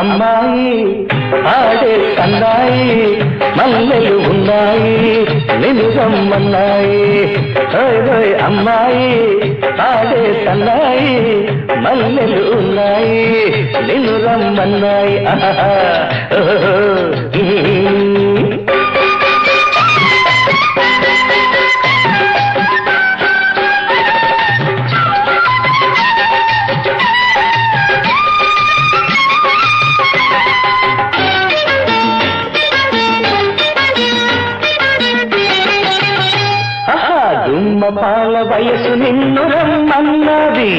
అమ్మాయి ఆడే సన్నాయి మల్లెలు ఉన్నాయి నిన్ను రమ్మన్నాయి అమ్మాయి ఆడే సన్నాయి మల్లెలు ఉన్నాయి నిన్ను రమ్మన్నాయి పాల వయసు నిన్ను రమ్మన్నది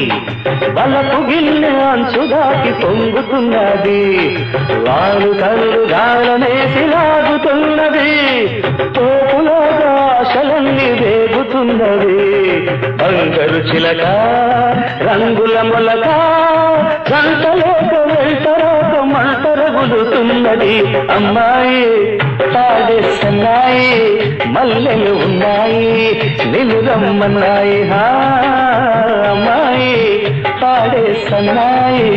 బలపు గిన్నె అంచు దాటి పొంగుతున్నది వారు కళ్ళు గాలనేసి లాగుతున్నది తోపులాగా ఆశలన్నీ వేగుతున్నది బంగారు చిలక రంగుల మొలక గంటలేక వెళ్తరాక మంట రగులుతున్నది అమ్మాయి పాడే సన్నాయి మల్లెలు ఉన్నాయి నిన్ను రమ్మన్నాయి అమ్మాయి పాడే సన్నాయి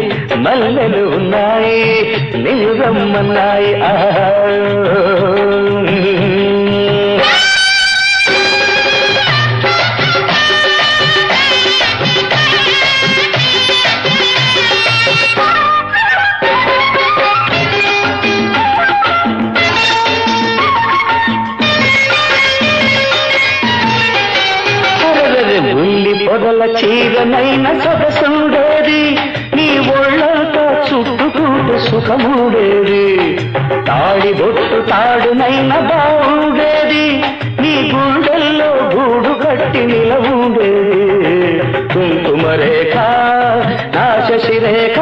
మల్లెలు ఉన్నాయి నిన్ను రమ్మన్నాయి పొదల చీరనైన సొగసుండేది నీ ఒళ్ళంతా చుట్టుకుంటూ సుఖముండేది తాడి బొట్టు తాడునైన బాగుండేది నీ గుండెల్లో గూడు కట్టి నిలవుండేది కుంకుమరేఖ నా శశిరేఖ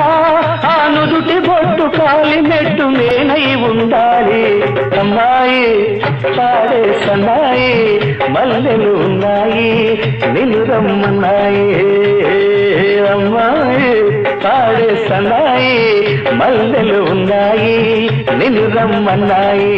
ఆ నుదుటి బొట్టు కాలి మెట్టు నేనై ఉండాలి అమ్మాయి పాడే సన్నాయి మల్లెలు ఉన్నాయి నిన్ను రమ్మన్నాయి అమ్మాయి పాడే సన్నాయి మల్లెలు ఉన్నాయి నిన్ను రమ్మన్నాయి